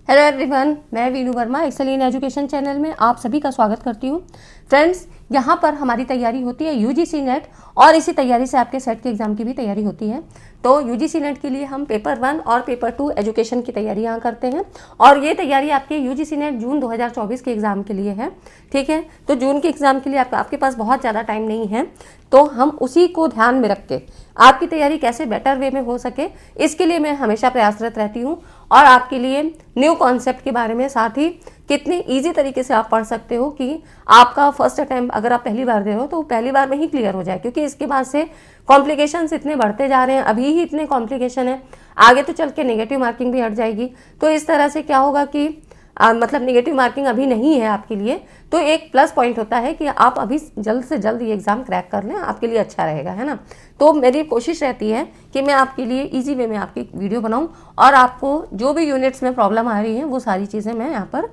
Hello everyone, मैं Veenu Verma Excel in Education channel में आप सभी का स्वागत करती हूँ। फ्रेंड्स, यहाँ पर हमारी तैयारी होती है यूजीसी नेट और इसी तैयारी से आपके सेट के एग्ज़ाम की भी तैयारी होती है। तो यूजीसी नेट के लिए हम पेपर 1 और पेपर 2 एजुकेशन की तैयारी यहाँ करते हैं और ये तैयारी आपके यूजीसी नेट जून 2024 के एग्ज़ाम के लिए है। ठीक है, तो जून के एग्ज़ाम के लिए आपके पास बहुत ज़्यादा टाइम नहीं है, तो हम उसी को ध्यान में रख के आपकी तैयारी कैसे बेटर वे में हो सके, इसके लिए मैं हमेशा प्रयासरत रहती हूँ और आपके लिए न्यू कॉन्सेप्ट के बारे में, साथ ही कितने इजी तरीके से आप पढ़ सकते हो कि आपका फर्स्ट अटैम्प्ट अगर आप पहली बार दे रहे हो तो पहली बार में ही क्लियर हो जाए, क्योंकि इसके बाद से कॉम्प्लिकेशंस इतने बढ़ते जा रहे हैं, अभी ही इतने कॉम्प्लिकेशन है, आगे तो चल के नेगेटिव मार्किंग भी हट जाएगी। तो इस तरह से क्या होगा कि मतलब नेगेटिव मार्किंग अभी नहीं है आपके लिए, तो एक प्लस पॉइंट होता है कि आप अभी जल्द से जल्द ये एग्ज़ाम क्रैक कर लें, आपके लिए अच्छा रहेगा, है ना। तो मेरी कोशिश रहती है कि मैं आपके लिए इजी वे में आपकी वीडियो बनाऊं और आपको जो भी यूनिट्स में प्रॉब्लम आ रही है वो सारी चीज़ें मैं यहाँ पर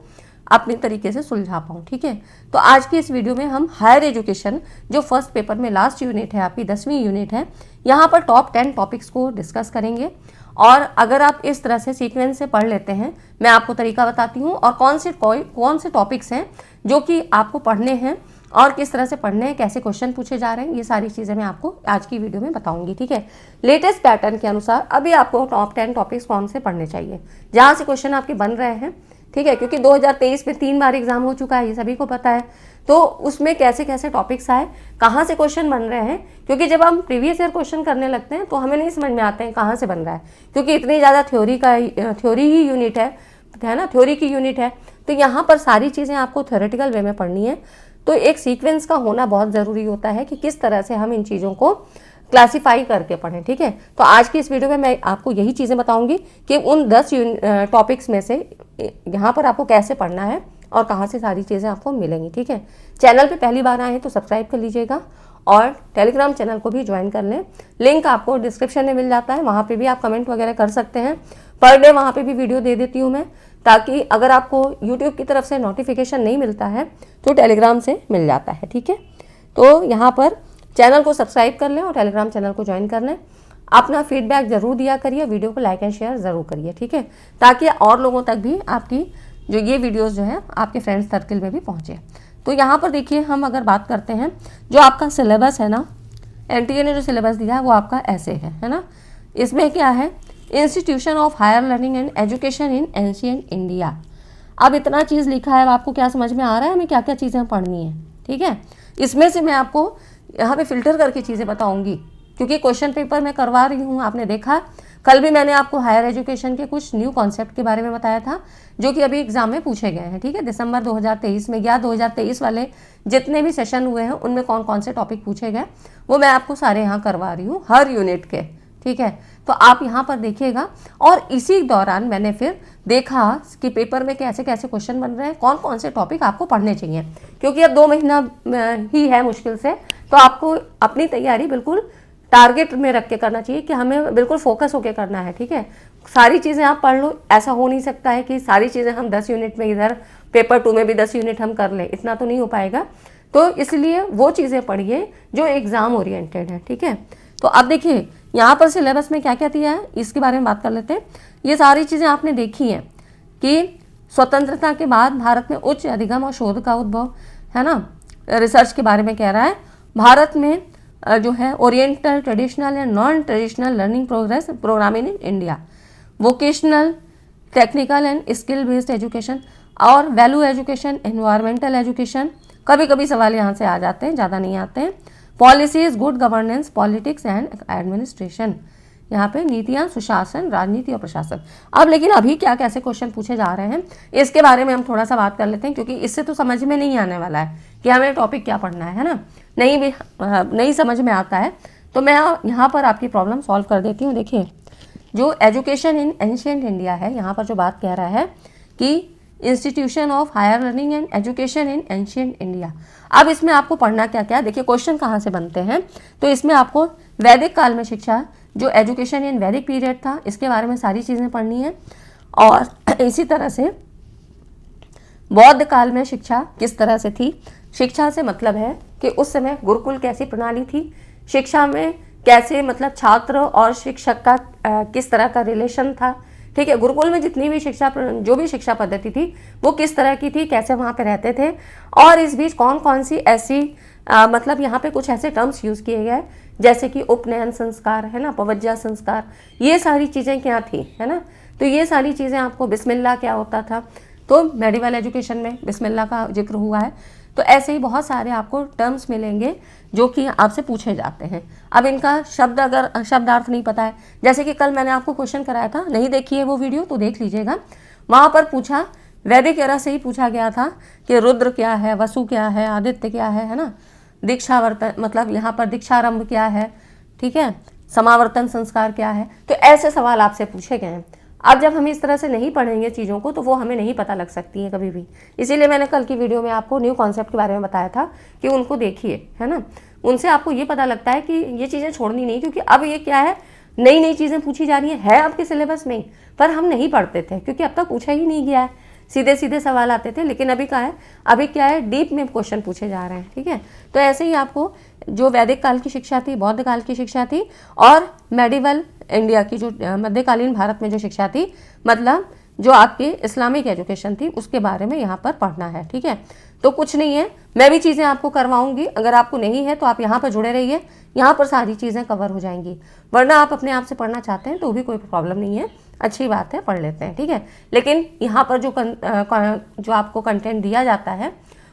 अपने तरीके से सुलझा पाऊँ। ठीक है, तो आज की इस वीडियो में हम हायर एजुकेशन जो फर्स्ट पेपर में लास्ट यूनिट है, आपकी 10वीं यूनिट है, यहाँ पर टॉप 10 टॉपिक्स को डिस्कस करेंगे। और अगर आप इस तरह से सीक्वेंस से पढ़ लेते हैं, मैं आपको तरीका बताती हूँ और कौन से टॉपिक्स हैं जो कि आपको पढ़ने हैं और किस तरह से पढ़ने हैं, कैसे क्वेश्चन पूछे जा रहे हैं, ये सारी चीज़ें मैं आपको आज की वीडियो में बताऊंगी। ठीक है, लेटेस्ट पैटर्न के अनुसार अभी आपको टॉप 10 टॉपिक्स कौन से पढ़ने चाहिए, जहाँ से क्वेश्चन आपके बन रहे हैं। ठीक है, क्योंकि 2023 में 3 बार एग्जाम हो चुका है, ये सभी को पता है। तो उसमें कैसे कैसे टॉपिक्स आए, कहाँ से क्वेश्चन बन रहे हैं, क्योंकि जब हम प्रीवियस ईयर क्वेश्चन करने लगते हैं तो हमें नहीं समझ में आते हैं कहाँ से बन रहा है, क्योंकि इतनी ज़्यादा थ्योरी ही यूनिट है ना, थ्योरी की यूनिट है। तो यहाँ पर सारी चीज़ें आपको थ्योरेटिकल वे में पढ़नी है, तो एक सीक्वेंस का होना बहुत ज़रूरी होता है कि किस तरह से हम इन चीज़ों को क्लासीफाई करके पढ़ें। ठीक है, तो आज की इस वीडियो में मैं आपको यही चीज़ें बताऊंगी कि उन 10 टॉपिक्स में से यहाँ पर आपको कैसे पढ़ना है और कहाँ से सारी चीज़ें आपको मिलेंगी। ठीक है, चैनल पे पहली बार आए हैं तो सब्सक्राइब कर लीजिएगा और टेलीग्राम चैनल को भी ज्वाइन कर लें, लिंक आपको डिस्क्रिप्शन में मिल जाता है, वहाँ पे भी आप कमेंट वगैरह कर सकते हैं। पर डे वहाँ पे भी वीडियो दे देती हूँ मैं, ताकि अगर आपको यूट्यूब की तरफ से नोटिफिकेशन नहीं मिलता है तो टेलीग्राम से मिल जाता है। ठीक है, तो यहाँ पर चैनल को सब्सक्राइब कर लें और टेलीग्राम चैनल को ज्वाइन कर लें। अपना फीडबैक ज़रूर दिया करिए, वीडियो को लाइक एंड शेयर ज़रूर करिए। ठीक है, ताकि और लोगों तक भी आपकी जो ये वीडियोस जो है आपके फ्रेंड्स सर्कल में भी पहुँचे। तो यहाँ पर देखिए, हम अगर बात करते हैं जो आपका सिलेबस है ना, एनटीए ने जो सिलेबस दिया है वो आपका ऐसे है ना। इसमें क्या है, institution of higher learning and education in ancient India. अब इतना चीज़ लिखा है, आपको क्या समझ में आ रहा है हमें क्या क्या चीज़ें पढ़नी है। ठीक है, इसमें से मैं आपको यहाँ पे फिल्टर करके चीज़ें बताऊँगी, क्योंकि क्वेश्चन पेपर मैं करवा रही हूँ। आपने देखा कल भी मैंने आपको हायर एजुकेशन के कुछ न्यू कॉन्सेप्ट के बारे में बताया था, जो कि अभी एग्जाम में पूछे गए हैं। ठीक है, दिसंबर 2023 में या 2023 वाले जितने भी सेशन हुए हैं उनमें कौन कौन से टॉपिक पूछे गए वो मैं आपको सारे यहाँ करवा रही हूँ हर यूनिट के। ठीक है, तो आप यहाँ पर देखिएगा और इसी दौरान मैंने फिर देखा कि पेपर में कैसे कैसे क्वेश्चन बन रहे हैं, कौन कौन से टॉपिक आपको पढ़ने चाहिए, क्योंकि अब 2 महीना ही है मुश्किल से, तो आपको अपनी तैयारी बिल्कुल टारगेट में रख के करना चाहिए कि हमें बिल्कुल फोकस होकर करना है। ठीक है, सारी चीज़ें आप पढ़ लो, ऐसा हो नहीं सकता है कि सारी चीज़ें हम 10 यूनिट में, इधर पेपर 2 में भी 10 यूनिट हम कर लें, इतना तो नहीं हो पाएगा। तो इसलिए वो चीज़ें पढ़िए जो एग्ज़ाम ओरिएंटेड है। ठीक है, तो अब देखिए यहाँ पर सिलेबस में क्या क्या दिया है इसके बारे में बात कर लेते हैं। ये सारी चीज़ें आपने देखी हैं कि स्वतंत्रता के बाद भारत में उच्च अधिगम और शोध का उद्भव, है ना। रिसर्च के बारे में कह रहा है, भारत में जो है oriental, traditional and non traditional learning program in India, vocational, technical and skill based education और वैल्यू एजुकेशन, एनवायरमेंटल एजुकेशन। कभी कभी सवाल यहाँ से आ जाते हैं, ज़्यादा नहीं आते हैं। Policies, good governance, politics and administration, यहाँ पे नीतियाँ, सुशासन, राजनीति और प्रशासन। अब लेकिन अभी क्या कैसे क्वेश्चन पूछे जा रहे हैं इसके बारे में हम थोड़ा सा बात कर लेते हैं, क्योंकि इससे तो समझ में नहीं आने वाला है कि हमें टॉपिक क्या पढ़ना है ना, नहीं समझ में आता है। तो मैं यहाँ पर आपकी प्रॉब्लम सॉल्व कर देती हूँ। देखिए, जो एजुकेशन इन एंशिएंट इंडिया है, यहाँ पर जो बात कह रहा है कि institution of higher learning and education in ancient India. अब इसमें आपको पढ़ना क्या क्या, देखिए क्वेश्चन कहाँ से बनते हैं। तो इसमें आपको वैदिक काल में शिक्षा, जो एजुकेशन इन वैदिक पीरियड था, इसके बारे में सारी चीज़ें पढ़नी है। और इसी तरह से बौद्ध काल में शिक्षा किस तरह से थी, शिक्षा से मतलब है कि उस समय गुरुकुल कैसी प्रणाली थी, शिक्षा में कैसे मतलब छात्र और शिक्षक का किस तरह का रिलेशन था, ठीक है। गुरुकुल में जितनी भी जो भी शिक्षा पद्धति थी वो किस तरह की थी, कैसे वहाँ पे रहते थे, और इस बीच कौन कौन सी ऐसी मतलब यहाँ पे कुछ ऐसे टर्म्स यूज़ किए गए जैसे कि उपनयन संस्कार, है ना, पवज्जा संस्कार, ये सारी चीज़ें क्या थी, है ना। तो ये सारी चीज़ें आपको, बिस्मिल्लाह क्या होता था, तो मेडिवल एजुकेशन में बिस्मिल्लाह का जिक्र हुआ है। तो ऐसे ही बहुत सारे आपको टर्म्स मिलेंगे जो कि आपसे पूछे जाते हैं। अब इनका शब्दार्थ नहीं पता है, जैसे कि कल मैंने आपको क्वेश्चन कराया था, नहीं देखी है वो वीडियो तो देख लीजिएगा। वहाँ पर पूछा, वैदिक एरा से ही पूछा गया था कि रुद्र क्या है, वसु क्या है, आदित्य क्या है ना, दीक्षावर्तन मतलब यहाँ पर दीक्षारंभ क्या है, ठीक है, समावर्तन संस्कार क्या है। तो ऐसे सवाल आपसे पूछे गए हैं। अब जब हम इस तरह से नहीं पढ़ेंगे चीज़ों को तो वो हमें नहीं पता लग सकती है कभी भी। इसीलिए मैंने कल की वीडियो में आपको न्यू कॉन्सेप्ट के बारे में बताया था कि उनको देखिए, है ना, उनसे आपको ये पता लगता है कि ये चीज़ें छोड़नी नहीं, क्योंकि अब ये क्या है, नई नई चीज़ें पूछी जा रही है आपके सिलेबस में, पर हम नहीं पढ़ते थे क्योंकि अब तक पूछा ही नहीं गया है, सीधे सीधे सवाल आते थे। लेकिन अभी क्या है, डीप में क्वेश्चन पूछे जा रहे हैं, ठीक है। तो ऐसे ही आपको जो वैदिक काल की शिक्षा थी, बौद्ध काल की शिक्षा थी, और मेडिवल इंडिया की जो मध्यकालीन भारत में जो शिक्षा थी, मतलब जो आपकी इस्लामिक एजुकेशन थी, उसके बारे में यहाँ पर पढ़ना है, ठीक है। तो कुछ नहीं है, मैं भी चीज़ें आपको करवाऊंगी, अगर आपको नहीं है तो आप यहाँ पर जुड़े रहिए, यहाँ पर सारी चीज़ें कवर हो जाएंगी। वरना आप अपने आप से पढ़ना चाहते हैं तो भी कोई प्रॉब्लम नहीं है, अच्छी बात है, पढ़ लेते हैं, ठीक है। लेकिन यहाँ पर जो आपको कंटेंट दिया जाता है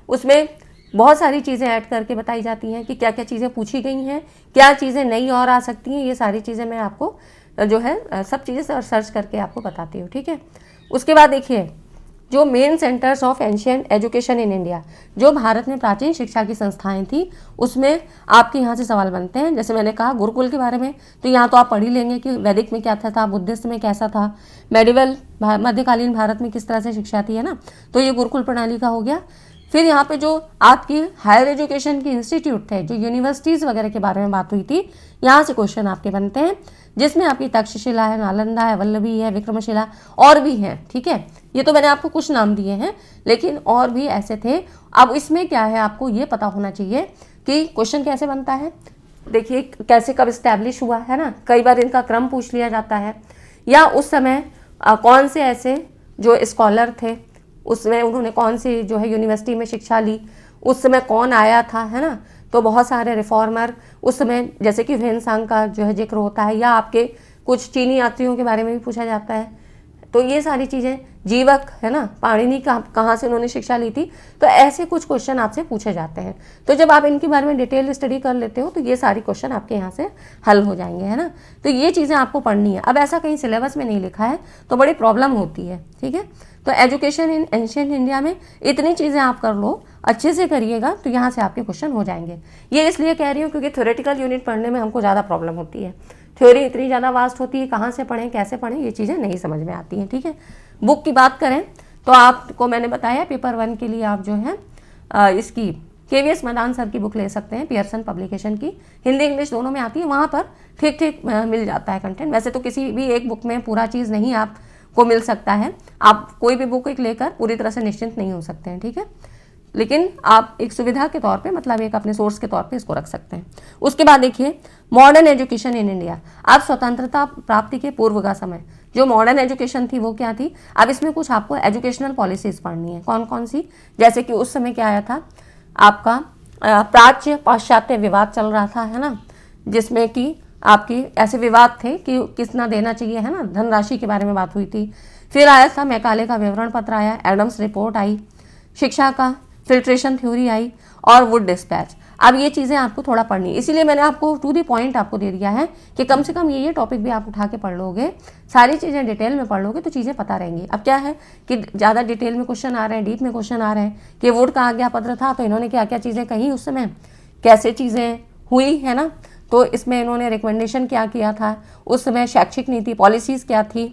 उसमें बहुत सारी चीज़ें ऐड करके बताई जाती हैं कि क्या क्या चीज़ें पूछी गई हैं, क्या चीज़ें नई और आ सकती हैं। ये सारी चीज़ें मैं आपको जो है सब चीज़ें सर्च करके आपको बताती हूँ, ठीक है। उसके बाद देखिए, जो main centres of ancient education in India, जो भारत में प्राचीन शिक्षा की संस्थाएं थी, उसमें आपके यहाँ से सवाल बनते हैं। जैसे मैंने कहा गुरुकुल के बारे में, तो यहाँ तो आप पढ़ ही लेंगे कि वैदिक में क्या था, बुद्धिस्ट में कैसा था, मेडिवल मध्यकालीन भारत में किस तरह से शिक्षा थी, है ना। तो ये गुरुकुल प्रणाली का हो गया। फिर यहाँ पे जो आपकी हायर एजुकेशन की इंस्टीट्यूट थे, जो यूनिवर्सिटीज़ वगैरह के बारे में बात हुई थी, यहाँ से क्वेश्चन आपके बनते हैं, जिसमें आपकी तक्षशिला है, नालंदा है, वल्लभी है, विक्रमशिला और भी हैं, ठीक है। ये तो मैंने आपको कुछ नाम दिए हैं, लेकिन और भी ऐसे थे। अब इसमें क्या है, आपको ये पता होना चाहिए कि क्वेश्चन कैसे बनता है। देखिए कैसे, कब इस्टेब्लिश हुआ, है ना, कई बार इनका क्रम पूछ लिया जाता है, या उस समय कौन से ऐसे जो स्कॉलर थे, उसमें उन्होंने कौन सी जो है यूनिवर्सिटी में शिक्षा ली, उस समय कौन आया था, है ना। तो बहुत सारे रिफॉर्मर उस समय, जैसे कि ह्वेनसांग का जो है जिक्र होता है, या आपके कुछ चीनी यात्रियों के बारे में भी पूछा जाता है। तो ये सारी चीज़ें, जीवक, है ना, पाणिनि कहाँ से उन्होंने शिक्षा ली थी। तो ऐसे कुछ क्वेश्चन आपसे पूछे जाते हैं। तो जब आप इनके बारे में डिटेल स्टडी कर लेते हो तो ये सारी क्वेश्चन आपके यहाँ से हल हो जाएंगे, है ना। तो ये चीज़ें आपको पढ़नी है। अब ऐसा कहीं सिलेबस में नहीं लिखा है तो बड़ी प्रॉब्लम होती है, ठीक है। तो एजुकेशन इन एंशिएंट इंडिया में इतनी चीज़ें आप कर लो, अच्छे से करिएगा, तो यहाँ से आपके क्वेश्चन हो जाएंगे। ये इसलिए कह रही हूँ क्योंकि थ्योरेटिकल यूनिट पढ़ने में हमको ज़्यादा प्रॉब्लम होती है। थ्योरी इतनी ज़्यादा वास्ट होती है, कहाँ से पढ़ें, कैसे पढ़ें, ये चीज़ें नहीं समझ में आती हैं, ठीक है। बुक की बात करें तो आपको मैंने बताया पेपर 1 के लिए आप जो है इसकी KVS मदान सर की बुक ले सकते हैं, पियर्सन पब्लिकेशन की, हिंदी इंग्लिश दोनों में आती है। वहाँ पर ठीक ठीक मिल जाता है कंटेंट। वैसे तो किसी भी एक बुक में पूरा चीज़ नहीं आपको मिल सकता है, आप कोई भी बुक एक लेकर पूरी तरह से निश्चिंत नहीं हो सकते हैं, ठीक है। लेकिन आप एक सुविधा के तौर पे, मतलब एक अपने सोर्स के तौर पे इसको रख सकते हैं। उसके बाद देखिए मॉडर्न एजुकेशन इन इंडिया। अब स्वतंत्रता प्राप्ति के पूर्व का समय जो मॉडर्न एजुकेशन थी वो क्या थी। अब इसमें कुछ आपको एजुकेशनल पॉलिसीज पढ़नी है, कौन कौन सी। जैसे कि उस समय क्या आया था आपका, प्राच्य पाश्चात्य विवाद चल रहा था, है ना, जिसमें कि आपकी ऐसे विवाद थे कि कितना देना चाहिए, है ना, धनराशि के बारे में बात हुई थी। फिर आया था मैकाले का विवरण पत्र आया, एडम्स रिपोर्ट आई, शिक्षा का फिल्ट्रेशन थ्योरी आई, और वुड डिस्पैच। अब ये चीज़ें आपको थोड़ा पढ़नी, इसीलिए मैंने आपको टू द पॉइंट आपको दे दिया है कि कम से कम ये टॉपिक भी आप उठा के पढ़ लोगे, सारी चीज़ें डिटेल में पढ़ लोगे तो चीज़ें पता रहेंगी। अब क्या है कि ज़्यादा डिटेल में क्वेश्चन आ रहे हैं, डीप में क्वेश्चन आ रहे हैं कि वुड का आज्ञा पत्र था तो इन्होंने क्या क्या चीज़ें कही उस समय, कैसे चीज़ें हुई, है ना। तो इसमें इन्होंने रिकमेंडेशन क्या किया था, उस समय शैक्षिक नीति पॉलिसीज़ क्या थी,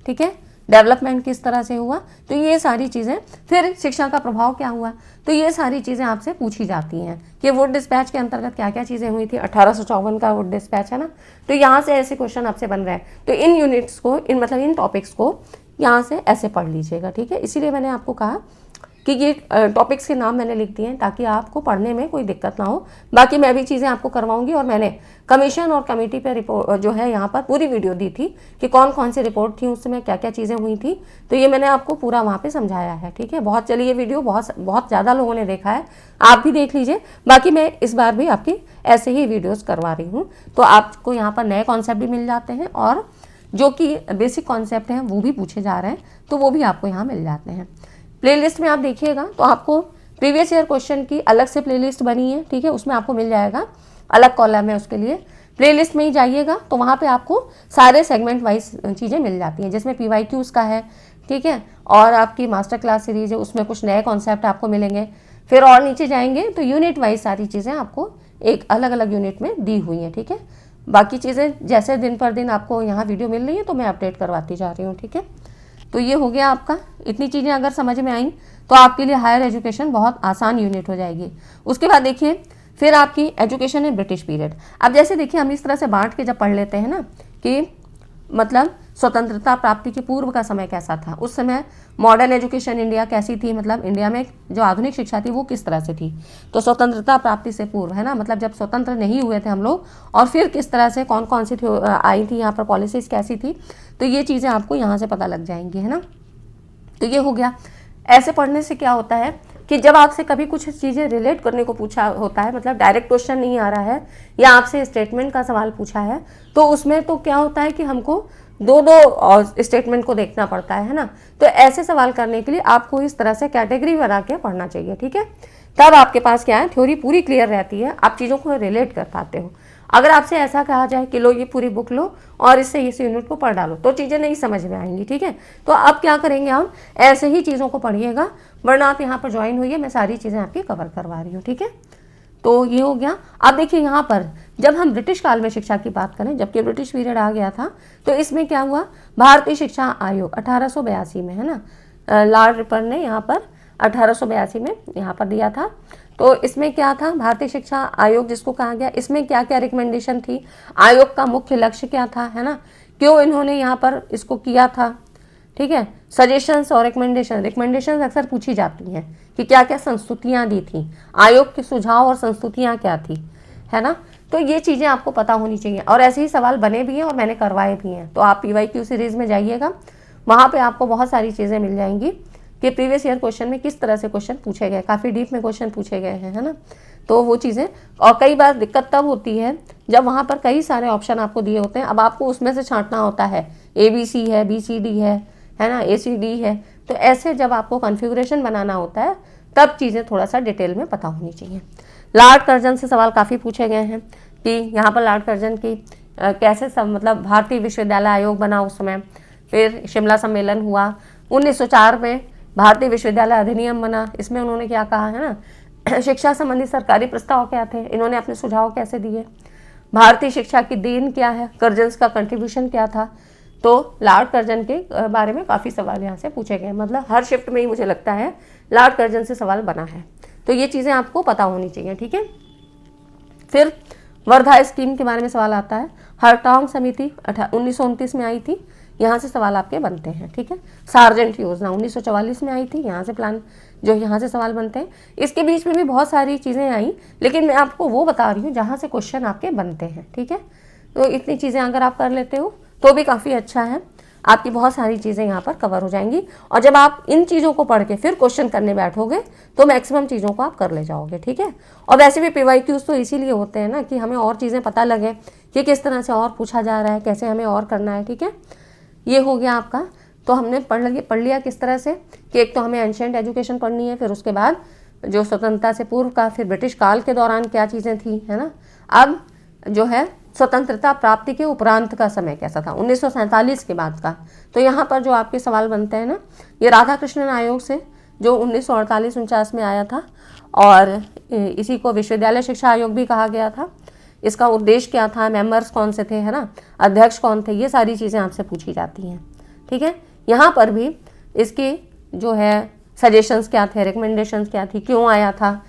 ठीक है, डेवलपमेंट किस तरह से हुआ, तो ये सारी चीज़ें। फिर शिक्षा का प्रभाव क्या हुआ, तो ये सारी चीज़ें आपसे पूछी जाती हैं कि वुड डिस्पैच के अंतर्गत क्या क्या चीज़ें हुई थी। 1854 का वुड डिस्पैच, है ना। तो यहाँ से ऐसे क्वेश्चन आपसे बन रहे हैं। तो इन यूनिट्स को, इन टॉपिक्स को यहाँ से ऐसे पढ़ लीजिएगा, ठीक है। इसीलिए मैंने आपको कहा कि ये टॉपिक्स के नाम मैंने लिख दिए हैं ताकि आपको पढ़ने में कोई दिक्कत ना हो। बाकी मैं भी चीज़ें आपको करवाऊंगी, और मैंने कमीशन और कमेटी पे रिपोर्ट जो है यहाँ पर पूरी वीडियो दी थी कि कौन कौन सी रिपोर्ट थी, उस समय क्या क्या चीज़ें हुई थी, तो ये मैंने आपको पूरा वहाँ पे समझाया है। ठीक है, बहुत चलिए, वीडियो बहुत ज़्यादा लोगों ने देखा है, आप भी देख लीजिए। बाकी मैं इस बार भी आपकी ऐसे ही वीडियोज़ करवा रही हूँ, तो आपको यहाँ पर नए कॉन्सेप्ट भी मिल जाते हैं, और जो कि बेसिक कॉन्सेप्ट हैं वो भी पूछे जा रहे हैं, तो वो भी आपको यहाँ मिल जाते हैं। प्लेलिस्ट में आप देखिएगा तो आपको प्रीवियस ईयर क्वेश्चन की अलग से प्लेलिस्ट बनी है। ठीक है, उसमें आपको मिल जाएगा, अलग कॉलम है उसके लिए। प्लेलिस्ट में ही जाइएगा तो वहाँ पे आपको सारे सेगमेंट वाइज चीज़ें मिल जाती हैं, जिसमें PYQs का है। ठीक है, और आपकी मास्टर क्लास सीरीज है, उसमें कुछ नए कॉन्सेप्ट आपको मिलेंगे। फिर और नीचे जाएंगे तो यूनिट वाइज सारी चीज़ें आपको एक अलग अलग यूनिट में दी हुई हैं। ठीक है, बाकी चीज़ें जैसे दिन पर दिन आपको यहाँ वीडियो मिल रही है तो मैं अपडेट करवाती जा रही हूँ। ठीक है, तो ये हो गया आपका। इतनी चीज़ें अगर समझ में आई तो आपके लिए हायर एजुकेशन बहुत आसान यूनिट हो जाएगी। उसके बाद देखिए फिर आपकी एजुकेशन है ब्रिटिश पीरियड। अब जैसे देखिए हम इस तरह से बांट के जब पढ़ लेते हैं ना कि मतलब स्वतंत्रता प्राप्ति के पूर्व का समय कैसा था, उस समय मॉडर्न एजुकेशन इंडिया कैसी थी, मतलब इंडिया में जो आधुनिक शिक्षा थी वो किस तरह से थी। तो स्वतंत्रता प्राप्ति से पूर्व है ना, मतलब जब स्वतंत्र नहीं हुए थे हम लोग, और फिर किस तरह से कौन कौन सी आई थी यहाँ पर, पॉलिसीज़ कैसी थी, तो ये चीज़ें आपको यहाँ से पता लग जाएंगी, है ना। तो ये हो गया। ऐसे पढ़ने से क्या होता है कि जब आपसे कभी कुछ चीज़ें रिलेट करने को पूछा होता है, मतलब डायरेक्ट क्वेश्चन नहीं आ रहा है या आपसे स्टेटमेंट का सवाल पूछा है, तो उसमें तो क्या होता है कि हमको दो दो स्टेटमेंट को देखना पड़ता है ना। तो ऐसे सवाल करने के लिए आपको इस तरह से कैटेगरी बना के पढ़ना चाहिए। ठीक है, तब आपके पास क्या है, थ्योरी पूरी क्लियर रहती है, आप चीज़ों को रिलेट कर पाते हो। अगर आपसे ऐसा कहा जाए कि लो ये पूरी बुक लो और इससे इस यूनिट को पढ़ डालो, तो चीज़ें नहीं समझ में आएंगी। ठीक है, तो अब क्या करेंगे, हम ऐसे ही चीज़ों को पढ़िएगा, वरना आप यहाँ पर ज्वाइन होइए, मैं सारी चीज़ें आपकी कवर करवा रही हूँ। ठीक है, तो ये हो गया। अब देखिए यहाँ पर जब हम ब्रिटिश काल में शिक्षा की बात करें, जबकि ब्रिटिश पीरियड आ गया था, तो इसमें क्या हुआ, भारतीय शिक्षा आयोग 1882 में, है ना, लॉर्ड रिपर ने यहाँ पर 1882 में यहाँ पर दिया था। तो इसमें क्या था, भारतीय शिक्षा आयोग जिसको कहा गया, इसमें क्या क्या रिकमेंडेशन थी, आयोग का मुख्य लक्ष्य क्या था, है ना, क्यों इन्होंने यहाँ पर इसको किया था। ठीक है, सजेशंस और रिकमेंडेशन अक्सर पूछी जाती हैं कि क्या क्या संस्तुतियाँ दी थी, आयोग के सुझाव और संस्तुतियाँ क्या थी, है ना। तो ये चीज़ें आपको पता होनी चाहिए, और ऐसे ही सवाल बने भी हैं और मैंने करवाए भी हैं। तो आप PYQ सीरीज़ में जाइएगा, वहाँ पे आपको बहुत सारी चीज़ें मिल जाएंगी कि प्रीवियस ईयर क्वेश्चन में किस तरह से क्वेश्चन पूछे गए, काफ़ी डीप में क्वेश्चन पूछे गए हैं, है ना। तो वो चीज़ें, और कई बार दिक्कत तब होती है जब वहाँ पर कई सारे ऑप्शन आपको दिए होते हैं, अब आपको उसमें से छांटना होता है, ABC है, BCD है ना, ACD है। तो ऐसे जब आपको कॉन्फ़िगरेशन बनाना होता है तब चीज़ें थोड़ा सा डिटेल में पता होनी चाहिए। लॉर्ड कर्जन से सवाल काफ़ी पूछे गए हैं कि यहाँ पर लॉर्ड कर्जन की कैसे सब, मतलब भारतीय विश्वविद्यालय आयोग बना उस समय, फिर शिमला सम्मेलन हुआ 1904 में, भारतीय विश्वविद्यालय अधिनियम बना, इसमें उन्होंने क्या कहा, है ना, शिक्षा संबंधी सरकारी प्रस्ताव क्या थे, इन्होंने अपने सुझाव कैसे दिए, भारतीय शिक्षा की देन क्या है, कर्जन्स का कंट्रीब्यूशन क्या था। तो लॉर्ड कर्जन के बारे में काफ़ी सवाल यहाँ से पूछे गए, मतलब हर शिफ्ट में ही मुझे लगता है लॉर्ड कर्जन से सवाल बना है। तो ये चीज़ें आपको पता होनी चाहिए। ठीक है, फिर वर्धा स्कीम के बारे में सवाल आता है, हरटॉन्ग समिति 1929 में आई थी, यहाँ से सवाल आपके बनते हैं। ठीक है, सार्जेंट योजना 1944 में आई थी, यहाँ से प्लान जो यहाँ से सवाल बनते हैं। इसके बीच में भी बहुत सारी चीज़ें आई, लेकिन मैं आपको वो बता रही हूँ जहाँ से क्वेश्चन आपके बनते हैं। ठीक है, तो इतनी चीज़ें अगर आप कर लेते हो तो भी काफ़ी अच्छा है, आपकी बहुत सारी चीज़ें यहाँ पर कवर हो जाएंगी। और जब आप इन चीज़ों को पढ़ के फिर क्वेश्चन करने बैठोगे तो मैक्सिमम चीज़ों को आप कर ले जाओगे। ठीक है, और वैसे भी PYQs तो इसीलिए होते हैं ना कि हमें और चीज़ें पता लगे कि किस तरह से और पूछा जा रहा है, कैसे हमें और करना है। ठीक है, ये हो गया आपका। तो हमने पढ़ लिया किस तरह से कि एक तो हमें एंशिएंट एजुकेशन पढ़नी है, फिर उसके बाद जो स्वतंत्रता से पूर्व का, फिर ब्रिटिश काल के दौरान क्या चीज़ें थी, है ना। अब जो है स्वतंत्रता प्राप्ति के उपरांत का समय कैसा था, 1947 के बाद का। तो यहाँ पर जो आपके सवाल बनते हैं ना, ये राधा कृष्णन आयोग से जो 1948-49 में आया था, और इसी को विश्वविद्यालय शिक्षा आयोग भी कहा गया था। इसका उद्देश्य क्या था, मेंबर्स कौन से थे, है ना, अध्यक्ष कौन थे, ये सारी चीज़ें आपसे पूछी जाती हैं। ठीक है, यहाँ पर भी इसके जो है सजेशंस क्या थे, रिकमेंडेशंस क्या थी, क्यों आया था,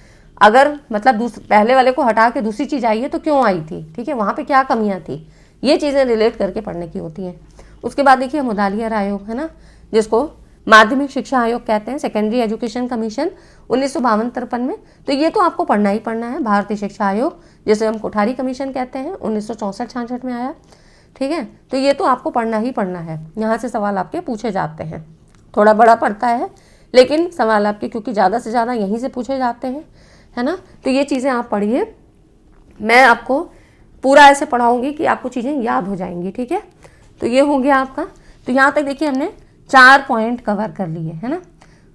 अगर मतलब पहले वाले को हटा के दूसरी चीज़ आई है तो क्यों आई थी। ठीक है, वहाँ पे क्या कमियाँ थी, ये चीज़ें रिलेट करके पढ़ने की होती हैं। उसके बाद देखिए मुदालियार आयोग, है ना, जिसको माध्यमिक शिक्षा आयोग कहते हैं, सेकेंडरी एजुकेशन कमीशन 1952-53 में। तो ये तो आपको पढ़ना ही पढ़ना है। भारतीय शिक्षा आयोग, जिसे हम कोठारी कमीशन कहते हैं, 1964-66 में आया। ठीक है, तो ये तो आपको पढ़ना ही पढ़ना है। यहाँ से सवाल आपके पूछे जाते हैं। थोड़ा बड़ा पड़ता है, लेकिन सवाल आपके क्योंकि ज़्यादा से ज़्यादा यहीं से पूछे जाते हैं, है ना। तो ये चीज़ें आप पढ़िए, मैं आपको पूरा ऐसे पढ़ाऊँगी कि आपको चीज़ें याद हो जाएंगी। ठीक है, तो ये हो गया आपका। तो यहाँ तक देखिए हमने 4 पॉइंट कवर कर लिए, है ना।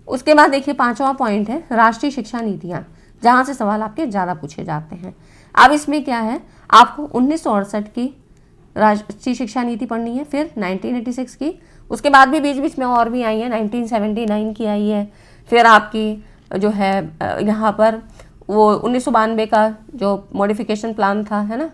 उसके बाद देखिए 5वां पॉइंट है राष्ट्रीय शिक्षा नीतियाँ, जहाँ से सवाल आपके ज़्यादा पूछे जाते हैं। अब इसमें क्या है, आपको 1968 की राष्ट्रीय शिक्षा नीति पढ़नी है, फिर 1986 की, उसके बाद भी बीच बीच में और भी आई है, 1979 की आई है, फिर आपकी जो है यहाँ पर वो 1992 का जो मॉडिफिकेशन प्लान था, है ना,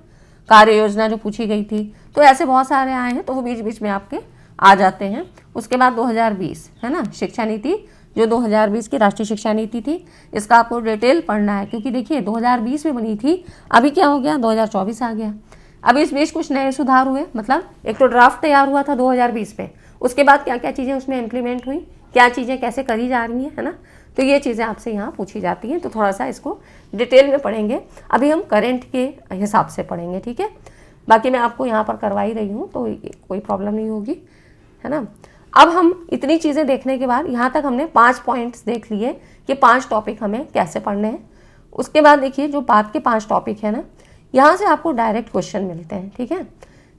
कार्य योजना जो पूछी गई थी। तो ऐसे बहुत सारे आए हैं, तो वो बीच बीच में आपके आ जाते हैं। उसके बाद 2020, है ना, शिक्षा नीति, जो 2020 की राष्ट्रीय शिक्षा नीति थी, इसका आपको डिटेल पढ़ना है, क्योंकि देखिए 2020 में बनी थी, अभी क्या हो गया, 2024 आ गया। अब इस बीच कुछ नए सुधार हुए, मतलब एक तो ड्राफ्ट तैयार हुआ था 2020 में, उसके बाद क्या क्या चीज़ें उसमें इम्प्लीमेंट हुई, क्या चीज़ें कैसे करी जा रही हैं, है ना। तो ये चीज़ें आपसे यहाँ पूछी जाती हैं, तो थोड़ा सा इसको डिटेल में पढ़ेंगे। अभी हम करंट के हिसाब से पढ़ेंगे, ठीक है। बाकी मैं आपको यहाँ पर करवा ही रही हूँ, तो कोई प्रॉब्लम नहीं होगी, है ना। अब हम इतनी चीज़ें देखने के बाद यहाँ तक हमने 5 पॉइंट्स देख लिए कि 5 टॉपिक हमें कैसे पढ़ने हैं। उसके बाद देखिए जो बाद के 5 टॉपिक है ना, यहाँ से आपको डायरेक्ट क्वेश्चन मिलते हैं, ठीक है।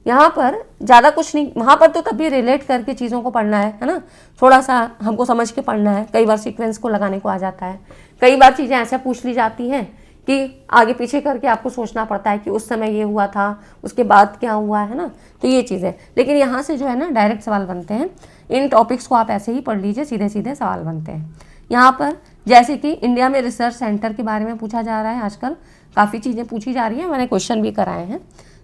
यहाँ पर ज़्यादा कुछ नहीं, वहाँ पर तो तभी रिलेट करके चीज़ों को पढ़ना है ना, थोड़ा सा हमको समझ के पढ़ना है। कई बार सीक्वेंस को लगाने को आ जाता है, कई बार चीज़ें ऐसे पूछ ली जाती हैं कि आगे पीछे करके आपको सोचना पड़ता है कि उस समय ये हुआ था, उसके बाद क्या हुआ, है ना। तो ये चीज़ें, लेकिन यहाँ से जो है ना डायरेक्ट सवाल बनते हैं। इन टॉपिक्स को आप ऐसे ही पढ़ लीजिए, सीधे सीधे सवाल बनते हैं। यहाँ पर जैसे कि इंडिया में रिसर्च सेंटर के बारे में पूछा जा रहा है, आजकल काफ़ी चीज़ें पूछी जा रही हैं, मैंने क्वेश्चन भी कराए हैं,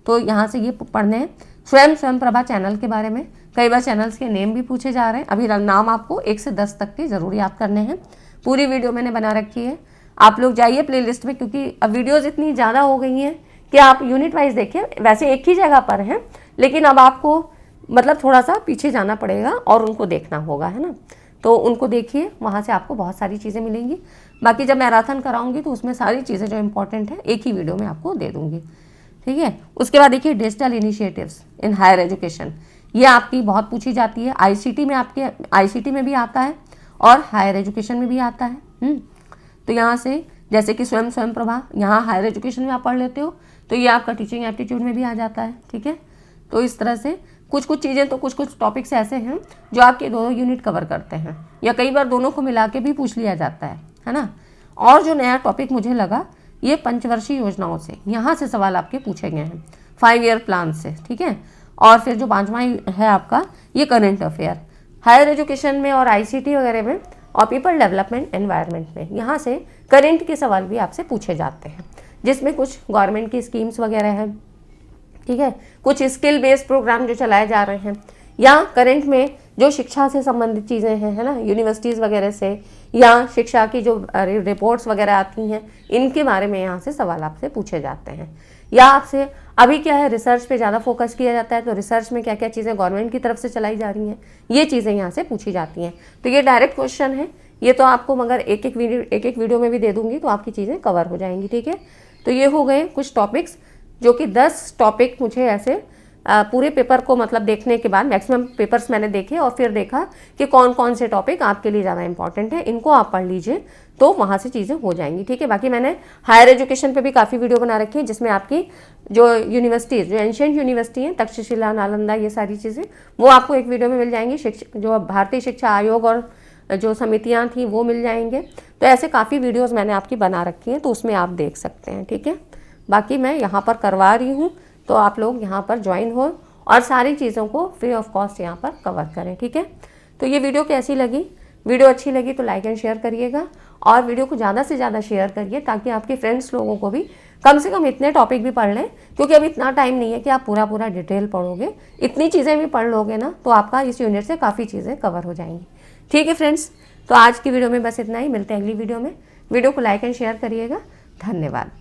तो यहाँ से ये पढ़ने हैं। स्वयं प्रभा चैनल के बारे में कई बार चैनल्स के नेम भी पूछे जा रहे हैं। अभी नाम आपको 1 से 10 तक के ज़रूर याद करने हैं। पूरी वीडियो मैंने बना रखी है, आप लोग जाइए प्लेलिस्ट में, क्योंकि अब वीडियोज़ इतनी ज़्यादा हो गई हैं कि आप यूनिट वाइज देखिए। वैसे एक ही जगह पर हैं, लेकिन अब आपको मतलब थोड़ा सा पीछे जाना पड़ेगा और उनको देखना होगा, है ना। तो उनको देखिए, वहाँ से आपको बहुत सारी चीज़ें मिलेंगी। बाकी जब मैराथन कराऊंगी तो उसमें सारी चीज़ें जो इंपॉर्टेंट है एक ही वीडियो में आपको दे दूँगी, ठीक है। उसके बाद देखिए digital initiatives in higher education, ये आपकी बहुत पूछी जाती है। आईसीटी में, आपके आईसीटी में भी आता है और हायर एजुकेशन में भी आता है। तो यहाँ से जैसे कि स्वयं प्रभा, यहाँ हायर एजुकेशन में आप पढ़ लेते हो, तो ये आपका टीचिंग एप्टीट्यूड में भी आ जाता है, ठीक है। तो इस तरह से कुछ कुछ चीज़ें, तो कुछ कुछ टॉपिक्स ऐसे हैं जो आपके दोनों यूनिट कवर करते हैं, या कई बार दोनों को मिला के भी पूछ लिया जाता है ना। और जो नया टॉपिक मुझे लगा, ये पंचवर्षीय योजनाओं से, यहाँ से सवाल आपके पूछे गए हैं, 5 ईयर प्लान से, ठीक है। और फिर जो 5वां है आपका, ये करंट अफेयर हायर एजुकेशन में और आईसीटी वगैरह में और पीपल डेवलपमेंट एनवायरनमेंट में, यहाँ से करंट के सवाल भी आपसे पूछे जाते हैं, जिसमें कुछ गवर्नमेंट की स्कीम्स वगैरह हैं, ठीक है, कुछ स्किल बेस्ड प्रोग्राम जो चलाए जा रहे हैं, या करंट में जो शिक्षा से संबंधित चीज़ें हैं, है ना, यूनिवर्सिटीज़ वगैरह से, या शिक्षा की जो रिपोर्ट्स वगैरह आती हैं, इनके बारे में यहाँ से सवाल आपसे पूछे जाते हैं। या आपसे अभी क्या है, रिसर्च पे ज़्यादा फोकस किया जाता है, तो रिसर्च में क्या क्या चीज़ें गवर्नमेंट की तरफ से चलाई जा रही हैं, ये चीज़ें यहाँ से पूछी जाती हैं। तो ये डायरेक्ट क्वेश्चन है, ये तो आपको मगर एक एक वीडियो में भी दे दूँगी, तो आपकी चीज़ें कवर हो जाएंगी, ठीक है। तो ये हो गए कुछ टॉपिक्स, जो कि 10 टॉपिक मुझे ऐसे पूरे पेपर को मतलब देखने के बाद, मैक्सिमम पेपर्स मैंने देखे और फिर देखा कि कौन कौन से टॉपिक आपके लिए ज़्यादा इंपॉर्टेंट है, इनको आप पढ़ लीजिए, तो वहाँ से चीज़ें हो जाएंगी, ठीक है। बाकी मैंने हायर एजुकेशन पे भी काफ़ी वीडियो बना रखी है, जिसमें आपकी जो यूनिवर्सिटीज़, जो एंशिएंट यूनिवर्सिटी हैं, तक्षशिला, नालंदा, ये सारी चीज़ें वो आपको एक वीडियो में मिल जाएंगी। जो भारतीय शिक्षा आयोग और जो समितियाँ थी वो मिल जाएंगे। तो ऐसे काफ़ी वीडियोज़ मैंने आपकी बना रखी हैं, तो उसमें आप देख सकते हैं, ठीक है। बाकी मैं यहाँ पर करवा रही हूँ, तो आप लोग यहाँ पर ज्वाइन हो और सारी चीज़ों को फ्री ऑफ कॉस्ट यहाँ पर कवर करें, ठीक है। तो ये वीडियो कैसी लगी? वीडियो अच्छी लगी तो लाइक एंड शेयर करिएगा, और वीडियो को ज़्यादा से ज़्यादा शेयर करिए, ताकि आपके फ्रेंड्स लोगों को भी कम से कम इतने टॉपिक भी पढ़ लें, क्योंकि अभी इतना टाइम नहीं है कि आप पूरा डिटेल पढ़ोगे। इतनी चीज़ें भी पढ़ लोगे ना, तो आपका इस यूनिट से काफ़ी चीज़ें कवर हो जाएंगी, ठीक है फ्रेंड्स। तो आज की वीडियो में बस इतना ही, मिलते हैं अगली वीडियो में। वीडियो को लाइक एंड शेयर करिएगा। धन्यवाद।